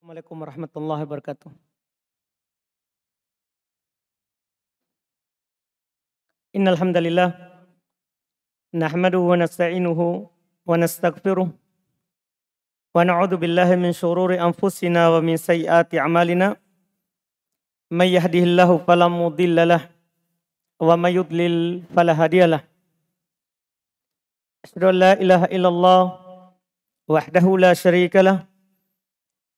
Assalamualaikum warahmatullahi wabarakatuh. Innal hamdalillah nahmaduhu wa nasta'inuhu wa nastaghfiruh wa na'udzu billahi min shururi anfusina wa min sayyiati a'malina. May yahdihillahu fala mudhillalah wa may yudlil fala hadiyalah. Asyhadu an la ilaha illallah wahdahu la syarikalah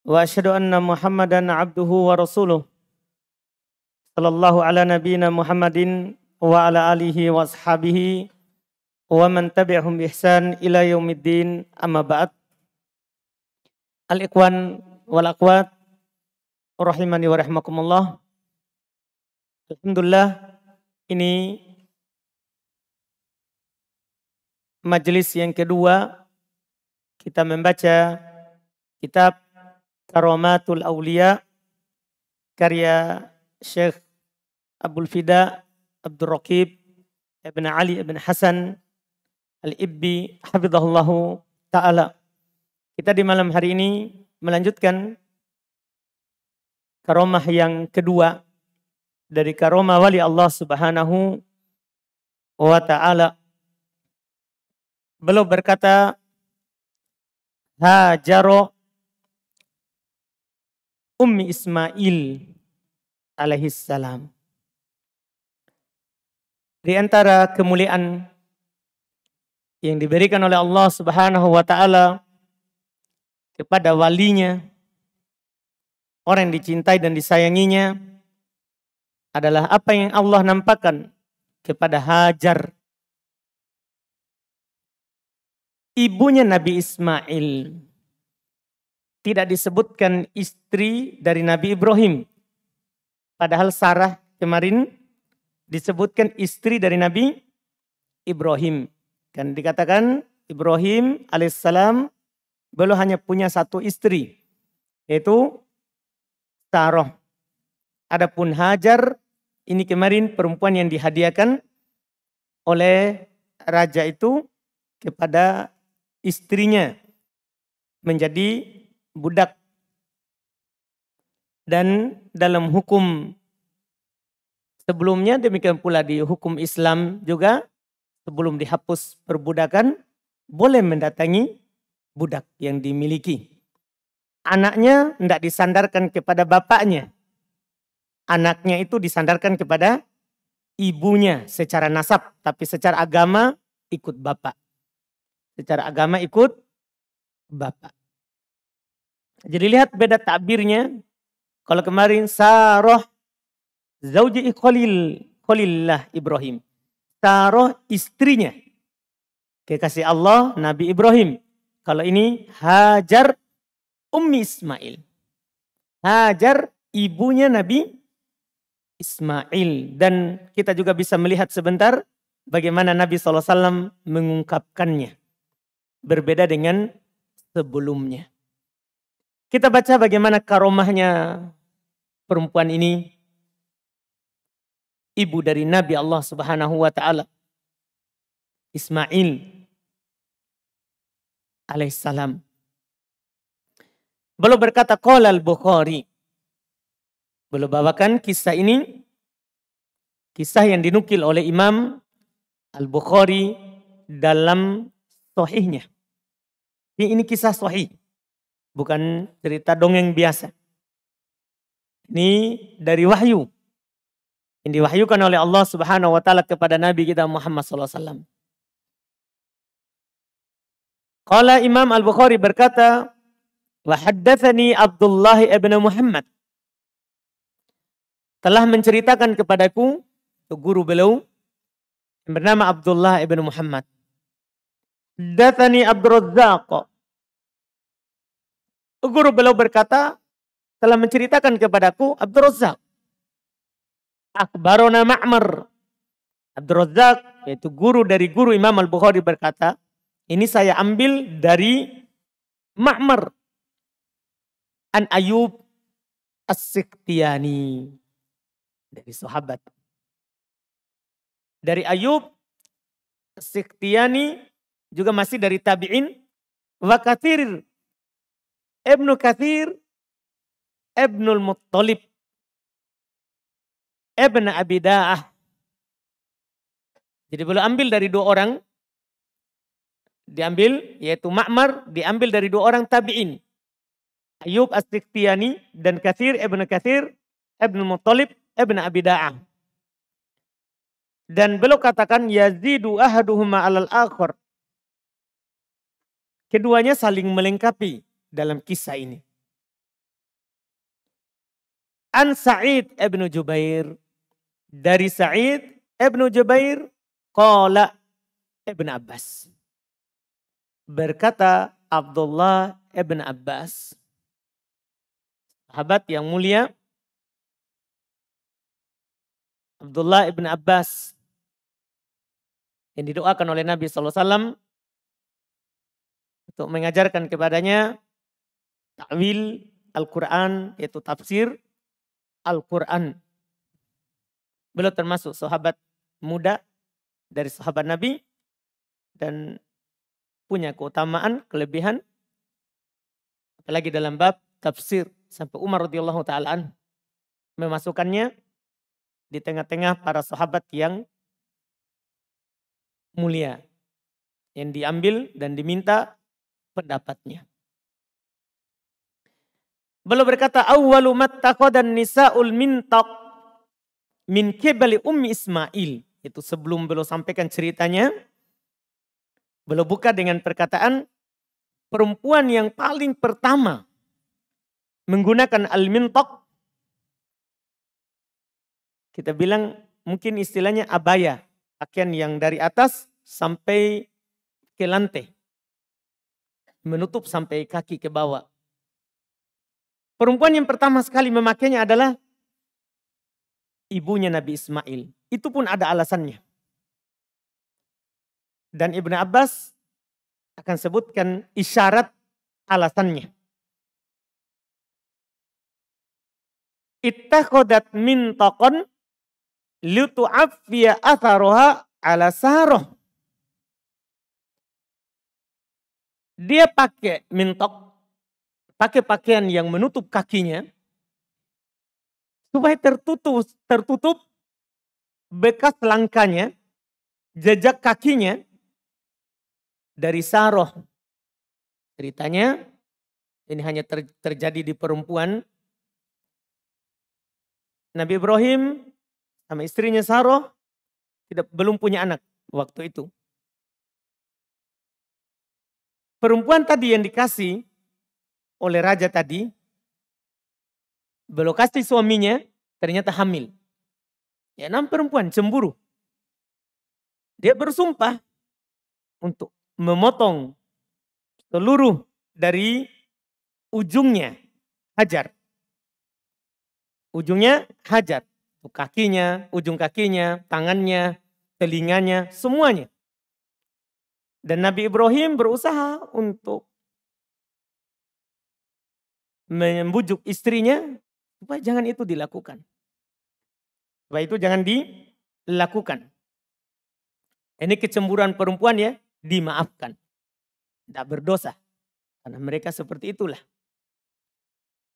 wa asyhadu anna Muhammadan abduhu wa rasuluh. Sallallahu ala nabiyyina Muhammadin wa ala alihi wa ashabihi wa man tabi'ahum bi ihsan ila yaumiddin, amma ba'd. Al-ikhwan wal akhwat rahimani wa rahimakumullah. Alhamdulillah, ini majelis yang kedua kita membaca kitab Karamatul Aulia karya Syekh Abdul Fida Abdul Raqib Ibn Ali Ibn Hasan Al-Ibbi hafizahullahu ta'ala. Kita di malam hari ini melanjutkan karamah yang kedua dari karamah wali Allah Subhanahu wa ta'ala. Beliau berkata, Hajaro Ummi Ismail alaihissalam. Di antara kemuliaan yang diberikan oleh Allah Subhanahu wa ta'ala kepada walinya, orang yang dicintai dan disayanginya, adalah apa yang Allah nampakkan kepada Hajar, ibunya Nabi Ismail. Tidak disebutkan istri dari Nabi Ibrahim. Padahal Sarah kemarin disebutkan istri dari Nabi Ibrahim. Kan dikatakan Ibrahim alaihissalam beliau hanya punya satu istri, yaitu Sarah. Adapun Hajar ini kemarin perempuan yang dihadiahkan oleh raja itu kepada istrinya menjadi budak. Dan dalam hukum sebelumnya, demikian pula di hukum Islam juga, sebelum dihapus perbudakan, boleh mendatangi budak yang dimiliki. Anaknya tidak disandarkan kepada bapaknya. Anaknya itu disandarkan kepada ibunya secara nasab, tapi secara agama ikut bapak. Secara agama ikut bapak. Jadi lihat beda takbirnya. Kalau kemarin Sarah zauji Khalilullah Ibrahim. Sarah istrinya kekasih Allah Nabi Ibrahim. Kalau ini Hajar Ummi Ismail. Hajar ibunya Nabi Ismail. Dan kita juga bisa melihat sebentar bagaimana Nabi SAW mengungkapkannya. Berbeda dengan sebelumnya. Kita baca bagaimana karomahnya perempuan ini. Ibu dari Nabi Allah Subhanahu wa ta'ala. Ismail alaihissalam. Beliau berkata, Qala al-Bukhari. Beliau bawakan kisah ini. Kisah yang dinukil oleh Imam Al-Bukhari dalam sahihnya. Ini kisah sahih. Bukan cerita dongeng biasa. Ini dari wahyu. Yang diwahyukan oleh Allah Subhanahu wa ta'ala kepada Nabi kita Muhammad SAW. Qala Imam Al-Bukhari berkata, wa haddatsani Abdullah ibn Muhammad. Telah menceritakan kepadaku, guru beliau yang bernama Abdullah ibn Muhammad. Haddatsani Abdul Razzaq. Guru beliau berkata, telah menceritakan kepadaku Abdul Razzaq. Akhbarona Ma'mar. Abdul Razzaq, yaitu guru dari guru Imam Al-Bukhari berkata, ini saya ambil dari Ma'mar. An Ayub As-Sikhtiyani. Dari sahabat. Dari Ayub As-Sikhtiyani, juga masih dari tabi'in. Wa Katsir. Ibnu Katsir ibnul Muttalib ibn Abi Da'ah. Jadi beliau ambil dari dua orang, diambil yaitu Ma'mar, diambil dari dua orang tabi'in. Ayub As-Sikhtiyani dan Katsir ibn Muttalib ibn Abi Da'ah. Dan beliau katakan yazidu ahaduhuma alal akhar. Keduanya saling melengkapi dalam kisah ini. An Sa'id ibn Jubair. Dari Sa'id ibn Jubair. Qala ibn Abbas. Berkata Abdullah ibn Abbas. Sahabat yang mulia. Abdullah ibn Abbas. Yang didoakan oleh Nabi SAW. Untuk mengajarkan kepadanya. Ta'wil Al-Quran. Yaitu tafsir Al-Quran. Beliau termasuk sahabat muda dari sahabat Nabi dan punya keutamaan, kelebihan apalagi dalam bab tafsir sampai Umar radhiyallahu taala memasukkannya di tengah-tengah para sahabat yang mulia yang diambil dan diminta pendapatnya. Beliau berkata awwalu mattaqadan nisa'ul mintaq min kibali ummi Ismail. Itu sebelum beliau sampaikan ceritanya. Beliau buka dengan perkataan perempuan yang paling pertama menggunakan al-mintaq. Kita bilang mungkin istilahnya abaya. Pakaian yang dari atas sampai ke lantai. Menutup sampai kaki ke bawah. Perempuan yang pertama sekali memakainya adalah ibunya Nabi Ismail. Itu pun ada alasannya. Dan Ibnu Abbas akan sebutkan isyarat alasannya. Ittakhadhat mintaqan litu'affiya atharuha ala saroh. Dia pakai mintaq, pakai pakaian yang menutup kakinya supaya tertutup bekas langkahnya, jejak kakinya dari saroh. Ceritanya ini hanya terjadi di perempuan. Nabi Ibrahim sama istrinya Saroh belum punya anak waktu itu. Perempuan tadi yang dikasih oleh raja tadi, belum kasih suaminya, ternyata hamil. Ya, enam perempuan cemburu. Dia bersumpah untuk memotong seluruh dari ujungnya Hajar. Ujungnya Hajar. Kakinya, ujung kakinya, tangannya, telinganya, semuanya. Dan Nabi Ibrahim berusaha untuk membujuk istrinya supaya jangan itu dilakukan. Supaya itu jangan dilakukan. Ini kecemburuan perempuan ya, dimaafkan. Tidak berdosa. Karena mereka seperti itulah.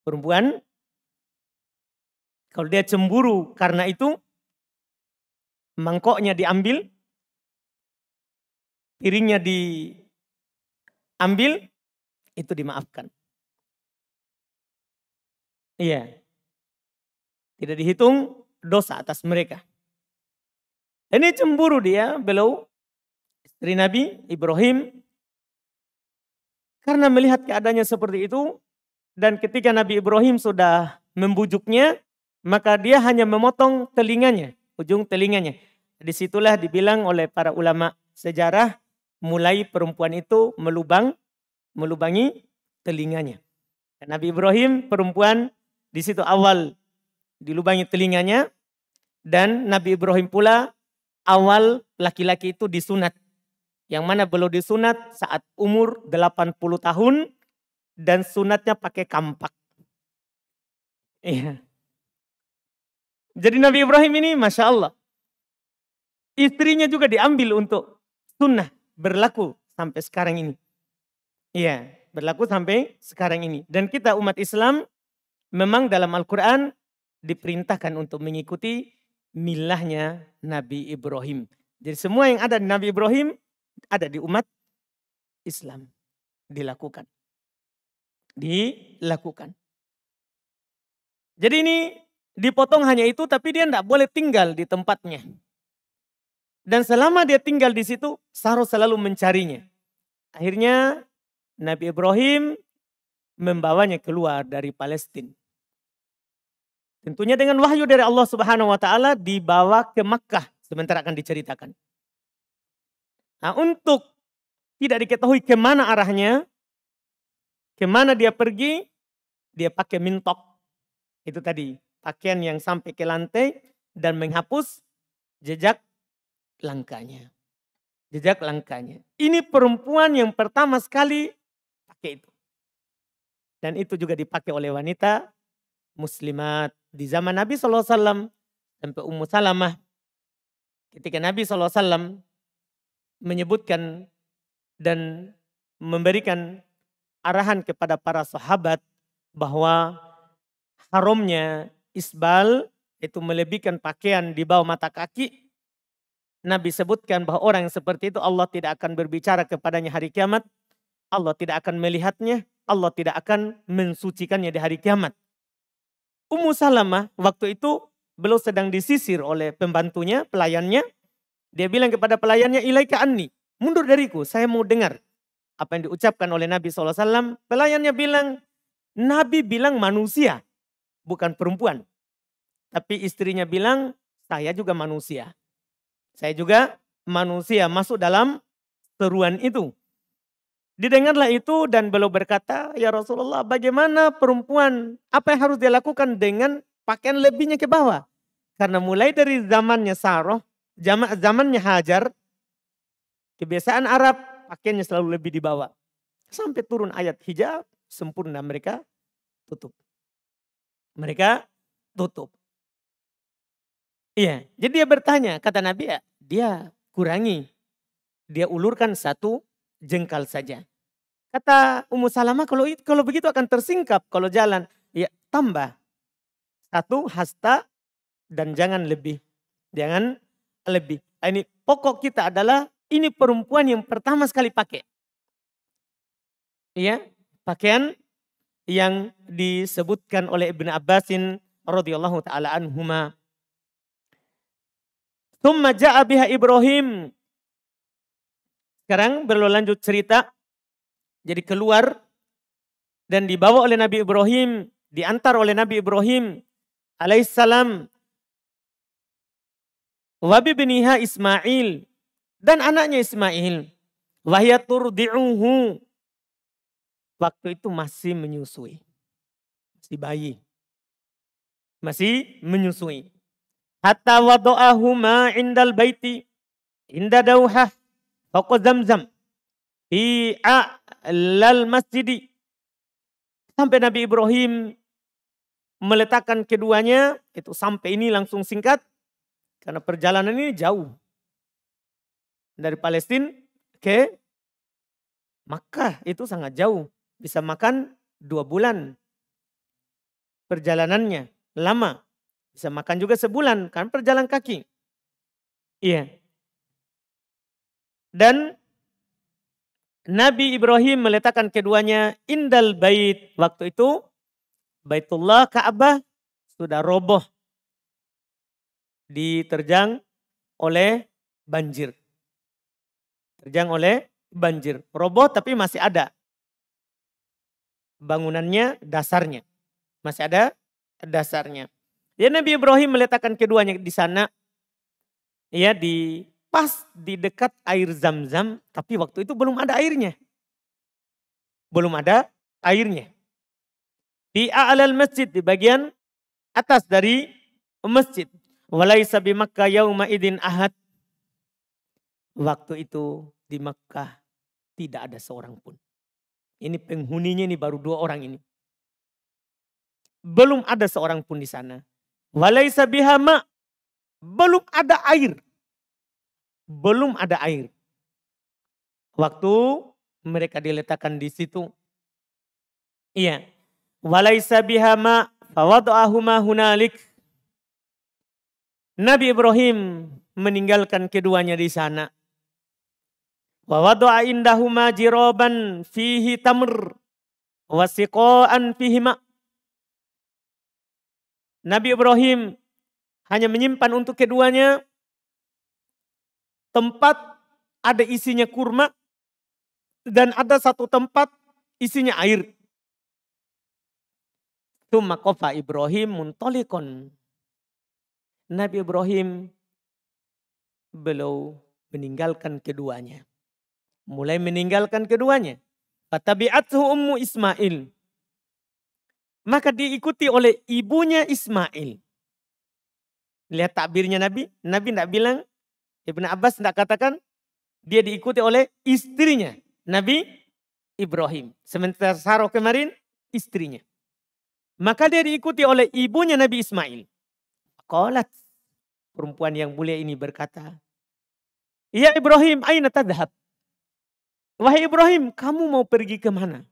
Perempuan, kalau dia cemburu karena itu, mangkoknya diambil, piringnya diambil, itu dimaafkan. Iya. Tidak dihitung dosa atas mereka. Ini cemburu dia, beliau, istri Nabi Ibrahim. Karena melihat keadaannya seperti itu. Dan ketika Nabi Ibrahim sudah membujuknya, maka dia hanya memotong telinganya, ujung telinganya. Disitulah dibilang oleh para ulama sejarah, mulai perempuan itu melubangi telinganya. Dan Nabi Ibrahim perempuan di situ awal dilubangi telinganya. Dan Nabi Ibrahim pula awal laki-laki itu disunat. Yang mana belum disunat saat umur 80 tahun. Dan sunatnya pakai kampak. Iya. Jadi Nabi Ibrahim ini Masya Allah. Istrinya juga diambil untuk sunnah. Berlaku sampai sekarang ini. Iya. Berlaku sampai sekarang ini. Dan kita umat Islam memang dalam Al-Quran diperintahkan untuk mengikuti milahnya Nabi Ibrahim. Jadi semua yang ada di Nabi Ibrahim ada di umat Islam. Dilakukan. Jadi ini dipotong hanya itu, tapi dia tidak boleh tinggal di tempatnya. Dan selama dia tinggal di situ, Sarah selalu mencarinya. Akhirnya Nabi Ibrahim membawanya keluar dari Palestina. Tentunya dengan wahyu dari Allah Subhanahu wa taala dibawa ke Makkah, sebentar akan diceritakan. Nah, untuk tidak diketahui kemana arahnya, kemana dia pergi, dia pakai mintok. Itu tadi, pakaian yang sampai ke lantai dan menghapus jejak langkahnya. Jejak langkahnya. Ini perempuan yang pertama sekali pakai itu. Dan itu juga dipakai oleh wanita muslimat di zaman Nabi SAW sampai Ummu Salamah. Ketika Nabi SAW menyebutkan dan memberikan arahan kepada para sahabat bahwa haramnya isbal itu melebihkan pakaian di bawah mata kaki. Nabi sebutkan bahwa orang yang seperti itu Allah tidak akan berbicara kepadanya hari kiamat. Allah tidak akan melihatnya. Allah tidak akan mensucikannya di hari kiamat. Ummu Salamah waktu itu beliau sedang disisir oleh pembantunya, pelayannya. Dia bilang kepada pelayannya, ilaika anni, mundur dariku, saya mau dengar apa yang diucapkan oleh Nabi SAW. Pelayannya bilang, Nabi bilang manusia, bukan perempuan. Tapi istrinya bilang, saya juga manusia. Saya juga manusia, masuk dalam seruan itu. Didengarlah itu dan beliau berkata, ya Rasulullah, bagaimana perempuan, apa yang harus dia lakukan dengan pakaian lebihnya ke bawah? Karena mulai dari zamannya Sarah, zamannya Hajar, kebiasaan Arab, pakaiannya selalu lebih di bawah. Sampai turun ayat hijab, sempurna mereka tutup. Mereka tutup. Iya, jadi dia bertanya, kata Nabi, ya, dia kurangi. Dia ulurkan satu jengkal saja. Kata Ummu Salamah, kalau begitu akan tersingkap kalau jalan. Ya, tambah satu hasta dan jangan lebih. Jangan lebih. Ini pokok kita adalah ini perempuan yang pertama sekali pakai. Iya, pakaian yang disebutkan oleh Ibnu Abbasin radhiyallahu taala anhuma. Tsumma ja'a biha Ibrahim. Sekarang berlanjut cerita. Jadi keluar dan dibawa oleh Nabi Ibrahim, diantar oleh Nabi Ibrahim alaihissalam. Wa bibniha Ismail dan anaknya Ismail. Wahya turdi'uhu. Waktu itu masih menyusui. Masih bayi. Masih menyusui. Hatta wadu'ahuma indal baiti. Inda dauhah. Fauqa zamzam. Fi a'lal masjidi. Sampai Nabi Ibrahim meletakkan keduanya. Itu sampai ini langsung singkat. Karena perjalanan ini jauh. Dari Palestina ke Makkah itu sangat jauh. Bisa makan 2 bulan. Perjalanannya lama. Bisa makan juga sebulan. Kan perjalan kaki. Iya. Dan Nabi Ibrahim meletakkan keduanya indal bait. Waktu itu Baitullah Ka'bah sudah roboh. Diterjang oleh banjir. Terjang oleh banjir. Roboh tapi masih ada. Bangunannya, dasarnya. Masih ada dasarnya. Ya, Nabi Ibrahim meletakkan keduanya di sana. Ya, pas di dekat air Zam-Zam, tapi waktu itu belum ada airnya. Belum ada airnya. Di a'lal masjid, di bagian atas dari masjid. Walaisa bi Makkah yauma idin ahad. Waktu itu di Makkah tidak ada seorang pun. Ini penghuninya ini baru 2 orang ini. Belum ada seorang pun di sana. Walaisa biha ma. Belum ada air. Belum ada air. Waktu mereka diletakkan di situ. Iya. Walaisa biha ma Fawada'ahuma hunalik. Nabi Ibrahim meninggalkan keduanya di sana. Wa wada'a indahuma jiraban fihi tamr wa siqa'an fihi ma'. Nabi Ibrahim hanya menyimpan untuk keduanya tempat ada isinya kurma dan ada satu tempat isinya air. Tsumma qafa Ibrahim muntalikon. Nabi Ibrahim beliau meninggalkan keduanya. Mulai meninggalkan keduanya. Fatabi'athu ummu Ismail. Maka diikuti oleh ibunya Ismail. Lihat takbirnya Nabi. Nabi tidak bilang, Ibn Abbas tidak katakan, dia diikuti oleh istrinya. Nabi Ibrahim. Sementara Sarah kemarin, istrinya. Maka dia diikuti oleh ibunya Nabi Ismail. Qalat. Perempuan yang mulia ini berkata, Ya Ibrahim, aina tadhab? Wahai Ibrahim, kamu mau pergi kemana?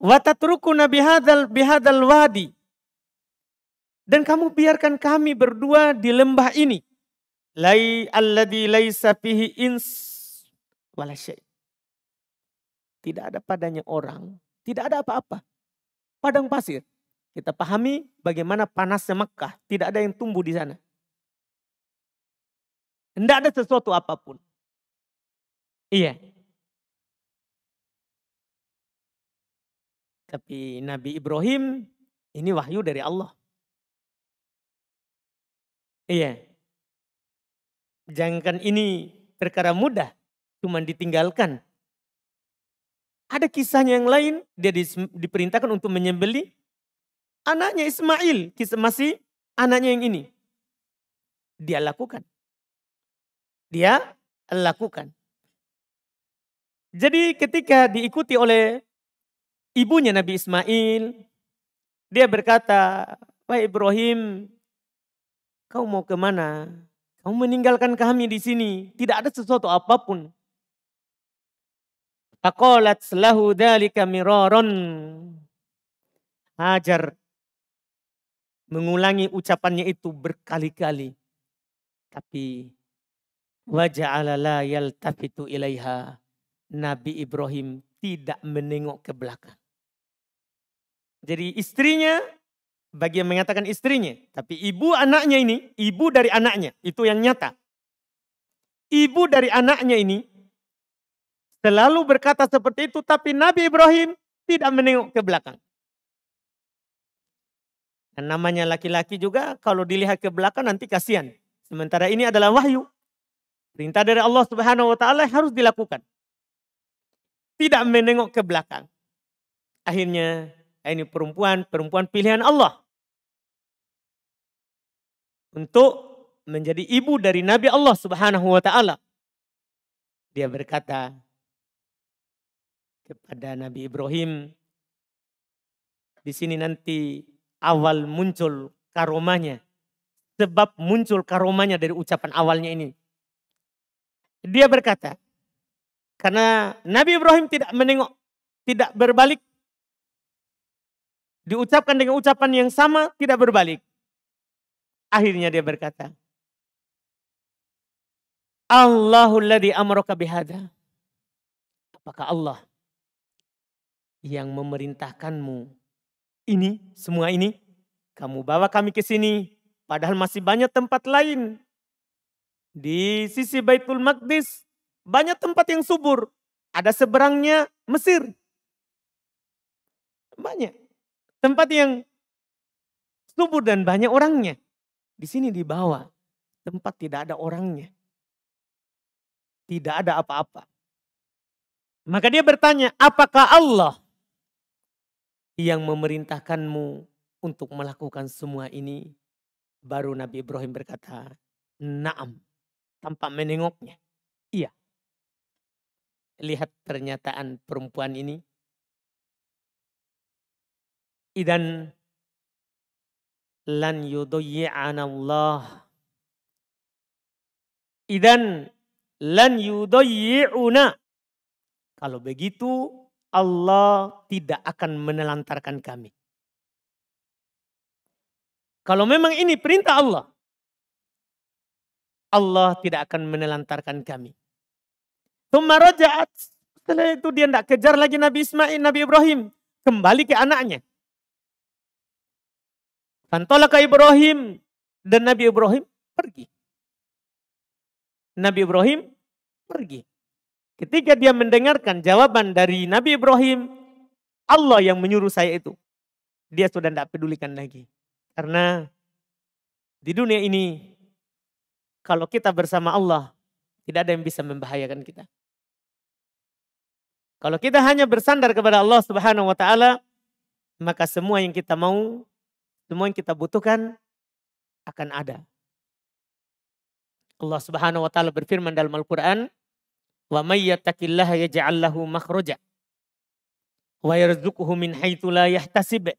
Wa tatrukuna bihadal wadi. Dan kamu biarkan kami berdua di lembah ini. Alladhi laisa fihi ins wala syai'. Tidak ada padanya orang, tidak ada apa-apa. Padang pasir. Kita pahami bagaimana panasnya Makkah. Tidak ada yang tumbuh di sana. Tidak ada sesuatu apapun. Iya. Tapi Nabi Ibrahim ini wahyu dari Allah. Iya. Jangankan ini perkara mudah. Cuma ditinggalkan. Ada kisahnya yang lain. Dia diperintahkan untuk menyembelih anaknya Ismail. Kisah masih anaknya yang ini. Dia lakukan. Dia lakukan. Jadi ketika diikuti oleh ibunya Nabi Ismail. Dia berkata, wahai Ibrahim, kau mau kemana? Kau meninggalkan kami di sini. Tidak ada sesuatu apapun. Faqalat lahu dzalika miraron. Hajar mengulangi ucapannya itu berkali-kali. Tapi waja'ala la yaltafitu ilaiha. Nabi Ibrahim tidak menengok ke belakang. Jadi istrinya, bagi yang mengatakan istrinya. Tapi ibu anaknya ini, ibu dari anaknya. Itu yang nyata. Ibu dari anaknya ini selalu berkata seperti itu. Tapi Nabi Ibrahim tidak menengok ke belakang. Dan namanya laki-laki juga kalau dilihat ke belakang nanti kasihan. Sementara ini adalah wahyu. Perintah dari Allah Subhanahu wa taala harus dilakukan. Tidak menengok ke belakang. Akhirnya ini perempuan pilihan Allah. Untuk menjadi ibu dari Nabi Allah Subhanahu wa taala. Dia berkata kepada Nabi Ibrahim, di sini nanti awal muncul karomanya. Sebab muncul karomanya dari ucapan awalnya ini. Dia berkata, karena Nabi Ibrahim tidak menengok, tidak berbalik. Diucapkan dengan ucapan yang sama, tidak berbalik. Akhirnya dia berkata, Allahul ladzi amaraka bihadza. Apakah Allah yang memerintahkanmu ini, semua ini? Kamu bawa kami ke sini, padahal masih banyak tempat lain. Di sisi Baitul Maqdis, banyak tempat yang subur. Ada seberangnya Mesir. Banyak. Tempat yang subur dan banyak orangnya. Di sini di bawah, tempat tidak ada orangnya. Tidak ada apa-apa. Maka dia bertanya, apakah Allah yang memerintahkanmu untuk melakukan semua ini? Baru Nabi Ibrahim berkata, Naam. Tanpa menengoknya. Iya. Lihat pernyataan perempuan ini. Idan lan yudayyi'ana Allah. Idan lan yudayyi'una. Kalau begitu Allah tidak akan menelantarkan kami. Kalau memang ini perintah Allah, Allah tidak akan menelantarkan kami. Tsumma raja'at. Setelah itu dia tidak kejar lagi Nabi Ismail, Nabi Ibrahim. Kembali ke anaknya. Fantolaka Ibrahim. Dan Nabi Ibrahim pergi. Nabi Ibrahim pergi. Ketika dia mendengarkan jawaban dari Nabi Ibrahim, Allah yang menyuruh saya itu. Dia sudah tidak pedulikan lagi. Karena di dunia ini, kalau kita bersama Allah, tidak ada yang bisa membahayakan kita. Kalau kita hanya bersandar kepada Allah Subhanahu wa taala, maka semua yang kita mau, semua yang kita butuhkan akan ada. Allah Subhanahu wa taala berfirman dalam Al-Qur'an, "Wa may yattaqillaha yaj'al lahu makhraja wa yarzuqhu min haitsu la yahtasib."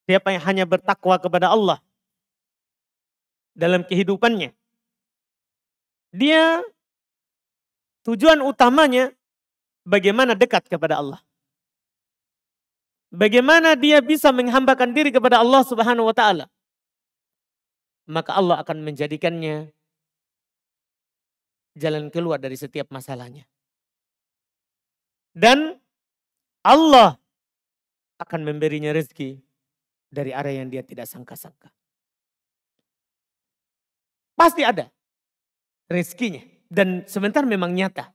Siapa yang hanya bertakwa kepada Allah dalam kehidupannya, dia tujuan utamanya bagaimana dekat kepada Allah. Bagaimana dia bisa menghambakan diri kepada Allah Subhanahu wa taala. Maka Allah akan menjadikannya jalan keluar dari setiap masalahnya. Dan Allah akan memberinya rezeki dari arah yang dia tidak sangka-sangka. Pasti ada rezekinya. Dan sebentar memang nyata.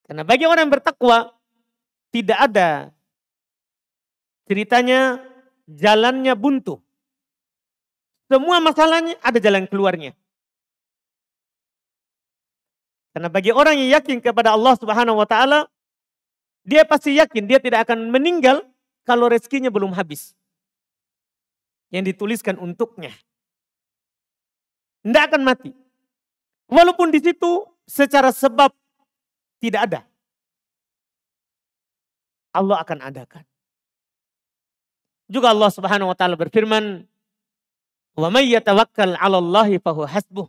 Karena bagi orang yang bertakwa, tidak ada ceritanya jalannya buntu. Semua masalahnya ada jalan keluarnya. Karena bagi orang yang yakin kepada Allah Subhanahu wa taala, dia pasti yakin dia tidak akan meninggal kalau rezekinya belum habis. Yang dituliskan untuknya. Tidak akan mati. Walaupun di situ secara sebab tidak ada. Allah akan adakan. Juga Allah Subhanahu wa taala berfirman, "Wa may yatawakkal 'ala Allahi fahuwa hasbuh."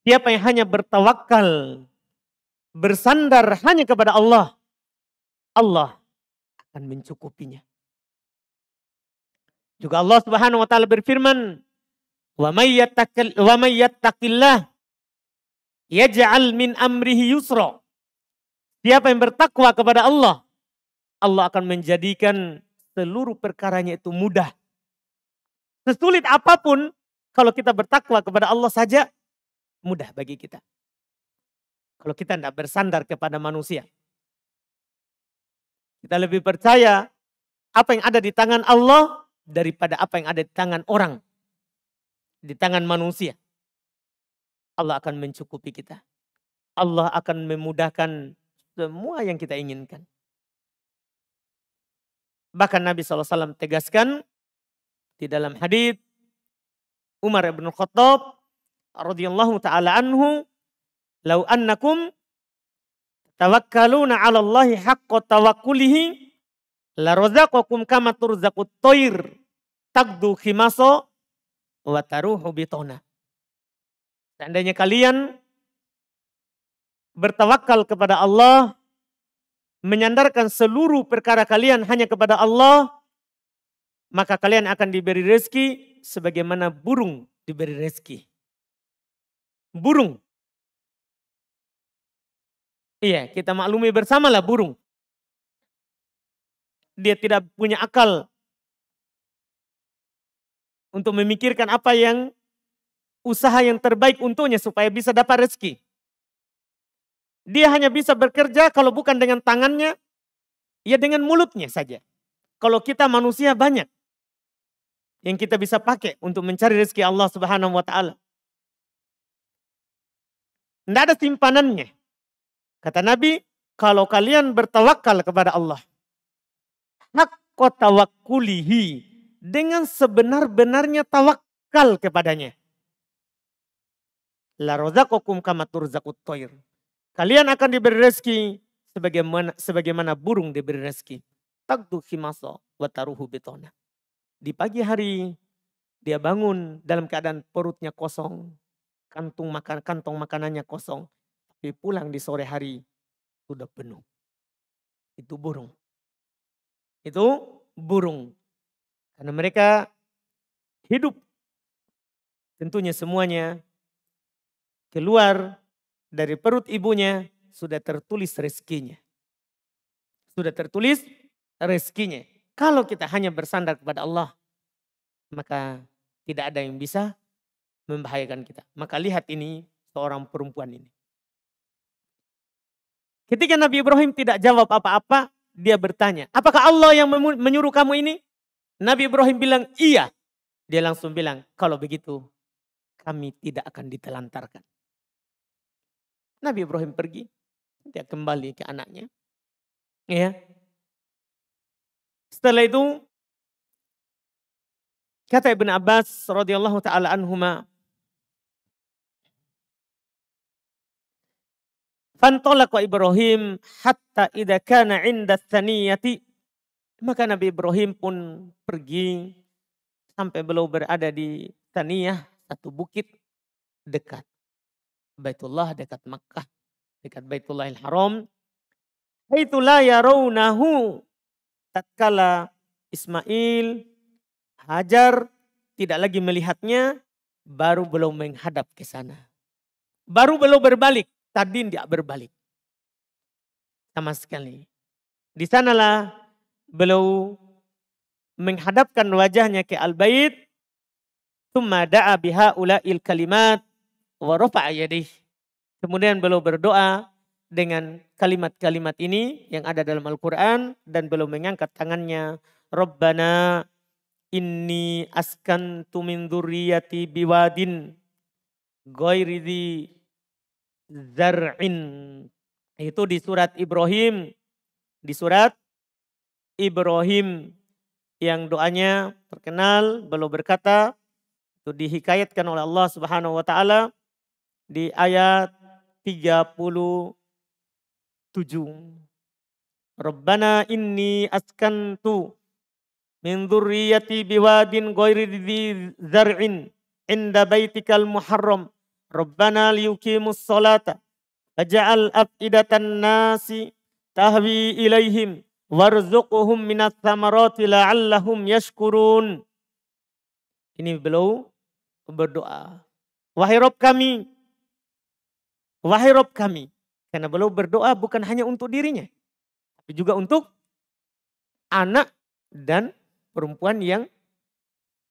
Siapa yang hanya bertawakal, bersandar hanya kepada Allah, Allah akan mencukupinya. Juga Allah Subhanahu wa taala berfirman, "Wa may yattaqillah yaj'al min amrihi yusra." Siapa yang bertakwa kepada Allah, Allah akan menjadikan seluruh perkaranya itu mudah. Sesulit apapun, kalau kita bertakwa kepada Allah saja, mudah bagi kita. Kalau kita tidak bersandar kepada manusia. Kita lebih percaya apa yang ada di tangan Allah daripada apa yang ada di tangan orang. Di tangan manusia. Allah akan mencukupi kita. Allah akan memudahkan semua yang kita inginkan. Bahkan Nabi SAW tegaskan di dalam hadits Umar bin Khattab radhiyallahu taala anhu, "Lau annakum tawakkaluna 'ala Allahi haqqa tawakkulihi la razaqakum kama turzaqut thair taqdu khimasa wa taruhu bitona." Seandainya kalian bertawakal kepada Allah, menyandarkan seluruh perkara kalian hanya kepada Allah, maka kalian akan diberi rezeki sebagaimana burung diberi rezeki. Burung. Iya, kita maklumi bersamalah burung. Dia tidak punya akal untuk memikirkan apa yang usaha yang terbaik untuknya supaya bisa dapat rezeki. Dia hanya bisa bekerja kalau bukan dengan tangannya, ya dengan mulutnya saja. Kalau kita manusia banyak yang kita bisa pakai untuk mencari rezeki Allah Subhanahu wa taala. Tidak ada simpanannya. Kata Nabi, kalau kalian bertawakal kepada Allah, haqqa tawakkulihi, dengan sebenar-benarnya tawakal kepadanya, la razaqakum kama turzaqut thair. Kalian akan diberi rezeki sebagaimana burung diberi rezeki. Taqdu khimasa wa taruhu bitona. Di pagi hari dia bangun dalam keadaan perutnya kosong, kantong makanannya kosong, tapi pulang di sore hari sudah penuh. Itu burung. Itu burung. Karena mereka hidup. Tentunya semuanya keluar dari perut ibunya sudah tertulis rezekinya. Sudah tertulis rezekinya. Kalau kita hanya bersandar kepada Allah, maka tidak ada yang bisa membahayakan kita. Maka lihat ini seorang perempuan ini. Ketika Nabi Ibrahim tidak jawab apa-apa, dia bertanya, apakah Allah yang menyuruh kamu ini? Nabi Ibrahim bilang, iya. Dia langsung bilang, kalau begitu kami tidak akan ditelantarkan. Nabi Ibrahim pergi, dia kembali ke anaknya. Ya. Setelah itu, kata Ibn Abbas radhiyallahu taala anhuma, fantalaqa Ibrahim hatta idza kana 'inda tsaniyati. Maka Nabi Ibrahim pun pergi sampai beliau berada di Tsaniyah, satu bukit dekat Baitullah, dekat Makkah, dekat Baitullahil Haram. Haitsu la yarawnahu, tatkala Ismail, Hajar tidak lagi melihatnya, baru beliau menghadap ke sana. Baru beliau berbalik, tadi tidak berbalik. Sama sekali. Di sanalah beliau menghadapkan wajahnya ke Al-Bait, tsumma da'a bihaula'il kalimat wa rafa'a yadayhi. Kemudian beliau berdoa dengan kalimat-kalimat ini yang ada dalam Al-Quran dan beliau mengangkat tangannya. Rabbana inni askantu min dzurriyyati biwadin ghairi dzi zar'in. Itu di surat Ibrahim. Di surat Ibrahim yang doanya terkenal, beliau berkata, itu dihikayatkan oleh Allah Subhanahu wa taala di ayat 37. Rabbana inni askantu min dzurriyyati biwadin ghairi dzi zar'in inda baitikal muharram. Rabbana liyuqimus sholata faj'al af'idatan nasi tahwi ilaihim warzuqhum minats tsamarati la'allahum yashkurun. Ini beliau berdoa. Wahai Rabb kami. Wahai Rabb kami. Karena beliau berdoa bukan hanya untuk dirinya. Tapi juga untuk anak dan perempuan yang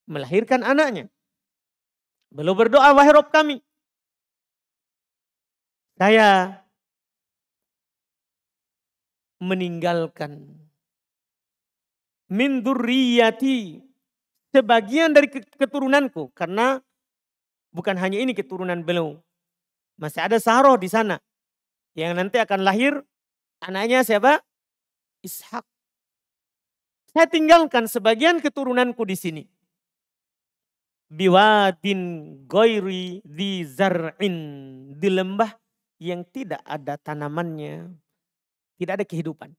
melahirkan anaknya. Beliau berdoa, wahai Rabb kami. Saya meninggalkan min dzurriyyati, sebagian dari keturunanku, karena bukan hanya ini keturunan beliau, masih ada Sarah di sana yang nanti akan lahir anaknya siapa? Ishak. Saya tinggalkan sebagian keturunanku di sini. Biwadin ghairi dzi zar'in, di lembah yang tidak ada tanamannya, tidak ada kehidupan.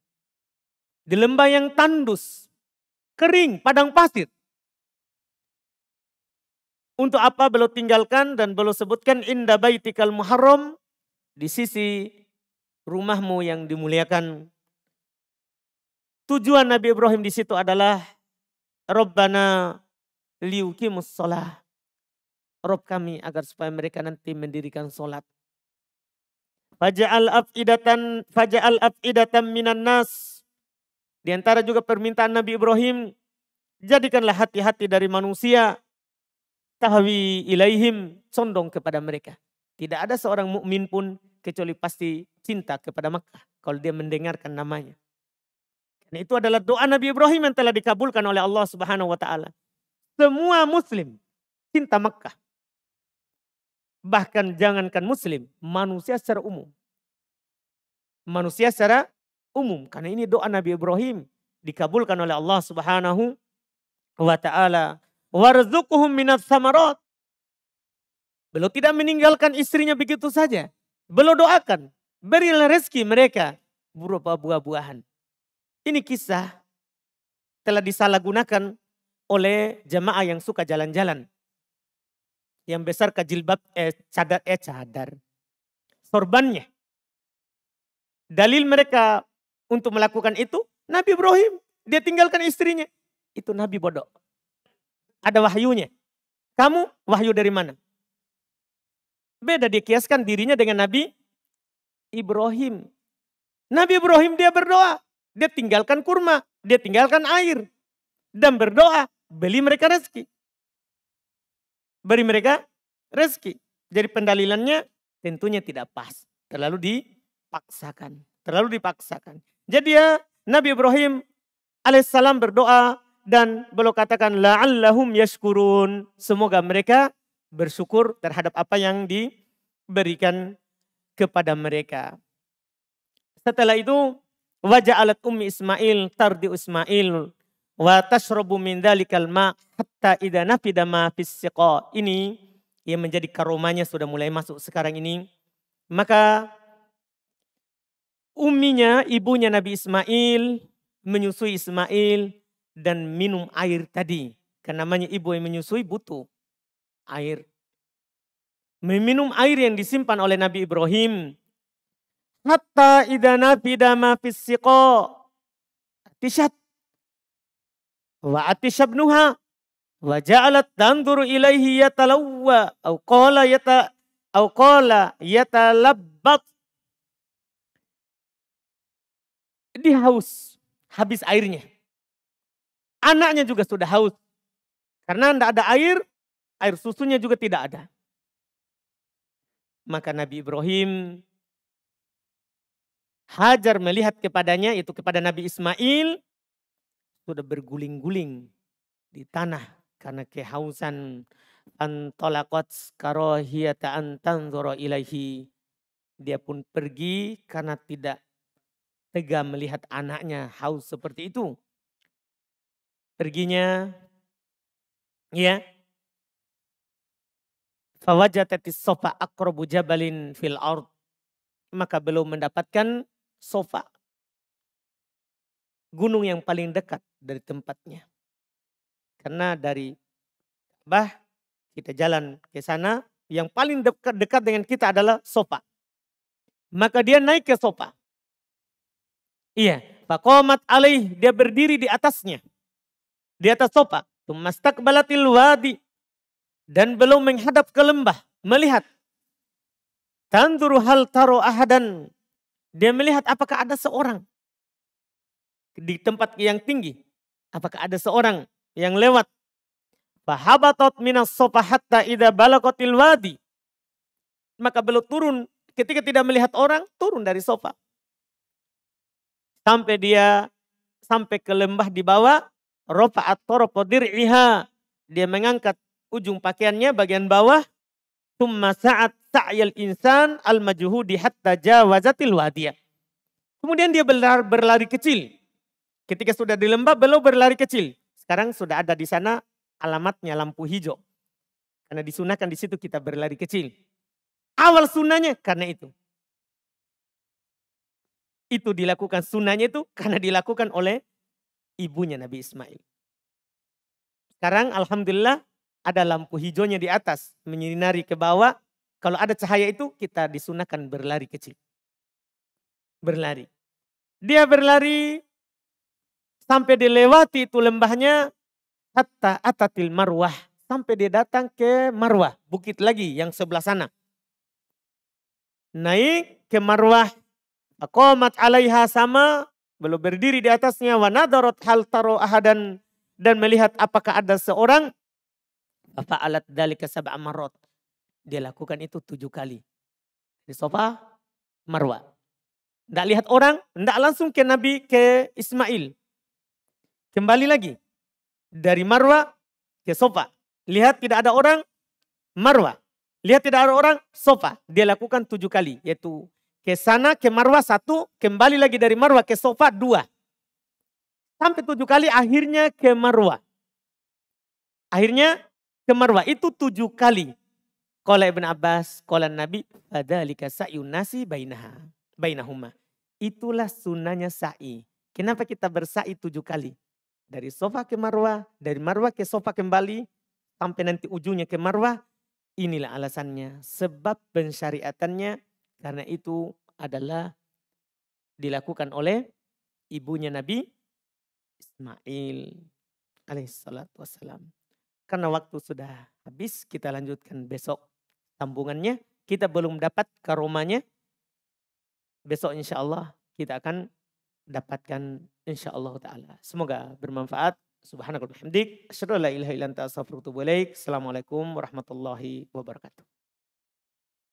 Di lembah yang tandus, kering, padang pasir. Untuk apa beliau tinggalkan dan beliau sebutkan inda baitikal muharram, di sisi rumahmu yang dimuliakan. Tujuan Nabi Ibrahim di situ adalah Rabbana liyuqimus shalah. Rabb kami agar supaya mereka nanti mendirikan salat. Faja'al af'idatan minan nas. Di antara juga permintaan Nabi Ibrahim, jadikanlah hati-hati dari manusia tahwi ilaihim, condong kepada mereka. Tidak ada seorang mukmin pun kecuali pasti cinta kepada Makkah kalau dia mendengarkan namanya. Karena itu adalah doa Nabi Ibrahim yang telah dikabulkan oleh Allah Subhanahu wa taala. Semua muslim cinta Makkah. Bahkan jangankan muslim, manusia secara umum. Manusia secara umum. Karena ini doa Nabi Ibrahim dikabulkan oleh Allah Subhanahu wa taala. Warzuqhum minats tsamarat. Beliau tidak meninggalkan istrinya begitu saja. Beliau doakan, berilah rezeki mereka berupa buah-buahan. Ini kisah telah disalahgunakan oleh jamaah yang suka jalan-jalan. Yang besar ke jilbab cadar sorbannya. Dalil mereka untuk melakukan itu? Nabi Ibrahim, dia tinggalkan istrinya. Itu Nabi bodoh. Ada wahyunya. Kamu wahyu dari mana? Beda dia kiaskan dirinya dengan Nabi Ibrahim. Nabi Ibrahim dia berdoa. Dia tinggalkan kurma, dia tinggalkan air. Dan berdoa, beli mereka rezeki. Beri mereka rezeki. Jadi pendalilannya tentunya tidak pas. Terlalu dipaksakan. Jadi ya Nabi Ibrahim alaihissalam berdoa dan beliau katakan la'allahum yashkurun. Semoga mereka bersyukur terhadap apa yang diberikan kepada mereka. Setelah itu waja'alat ummi Ismail tardi Ismail wa tashrabu min dzalikal ma hatta idza nafida ma fis siqa. Ini yang menjadi karomanya sudah mulai masuk sekarang ini. Maka umminya, ibunya Nabi Ismail menyusui Ismail dan minum air tadi. Karena namanya ibu yang menyusui butuh air. Meminum air yang disimpan oleh Nabi Ibrahim. Hatta idza nafida ma fis siqa. Tishat. Wa atishabnuha. Wa ja'alat tanzuru ilaihi yatalawwa. Au qala yatalabbat. Dia haus. Habis airnya. Anaknya juga sudah haus. Karena tidak ada air susunya juga tidak ada. Maka Nabi Ibrahim, Hajar melihat kepadanya, itu kepada Nabi Ismail, sudah berguling-guling di tanah karena kehausan. Antolaqat karahiyata an tanzura ilaihi. Dia pun pergi karena tidak tega melihat anaknya haus seperti itu. Perginya, ya. Fawajatatis sofa aqrabu jabalin fil ard. Maka belum mendapatkan sofa. Gunung yang paling dekat dari tempatnya. Karena dari Ka'bah kita jalan ke sana, yang paling dekat dengan kita adalah sofa. Maka dia naik ke sofa. Iya, faqamat alaih, dia berdiri di atasnya. Di atas sofa. Tumastaqbalatil wadi. Dan belum menghadap ke lembah, melihat. Tanzuru hal taro ahadan. Dia melihat apakah ada seorang di tempat yang tinggi. Apakah ada seorang yang lewat. Fahabatot minas sofa hatta idza balaqatil wadi. Maka beliau turun, ketika tidak melihat orang, turun dari sofa. Sampai ke lembah di bawah. Rafa'at tarafa dir'iha. Dia mengangkat ujung pakaiannya bagian bawah. Tsumma sa'at sa'yal insan al-majhudi hatta jawazatil wadiyah. Kemudian dia berlari kecil. Ketika sudah di lembah, beliau berlari kecil. Sekarang sudah ada di sana alamatnya lampu hijau. Karena disunahkan di situ kita berlari kecil. Awal sunnahnya karena itu. Itu dilakukan sunnahnya itu karena dilakukan oleh ibunya Nabi Ismail. Sekarang alhamdulillah ada lampu hijaunya di atas, menyinari ke bawah. Kalau ada cahaya itu kita disunahkan berlari kecil. Berlari. Dia berlari sampai dilewati itu lembahnya. Hatta atatil marwah. Sampai dia datang ke marwah. Bukit lagi yang sebelah sana. Naik ke marwah. Aqamat alaiha sama. Belum berdiri di atasnya. Wa nadarat hal taro ahadan. Dan melihat apakah ada seorang. Fa'alat dzalika sab'a marrat. Dia lakukan itu 7 kali. Di sofa Marwah. Tidak lihat orang, tidak langsung ke Ismail. Kembali lagi. Dari Marwah ke sofa. Lihat tidak ada orang, Marwah. Lihat tidak ada orang, sofa. Dia lakukan 7 kali. Yaitu ke sana, ke Marwah 1, kembali lagi dari Marwah ke sofa 2. Sampai 7 kali akhirnya ke Marwah. Akhirnya ke Marwah itu 7 kali. Qala Ibn Abbas, qala Nabi, fadzalika sa'yun nasi bainahuma. Itulah sunnahnya sa'i. Kenapa kita bersa'i 7 kali? Dari sofa ke Marwah, dari Marwah ke sofa kembali, sampai nanti ujungnya ke Marwah. Inilah alasannya, sebab pensyariatannya, karena itu adalah dilakukan oleh ibunya Nabi Ismail alaihissalatu wassalam. Karena waktu sudah habis, kita lanjutkan besok sambungannya. Kita belum dapat karomanya. Besok insya Allah kita akan dapatkan insya Allah ta'ala. Semoga bermanfaat. Subhanakallahumma wa bihamdik. Asyhadu an la ilaha illa anta astaghfiruka wa atubu ilaik. Assalamualaikum warahmatullahi wabarakatuh.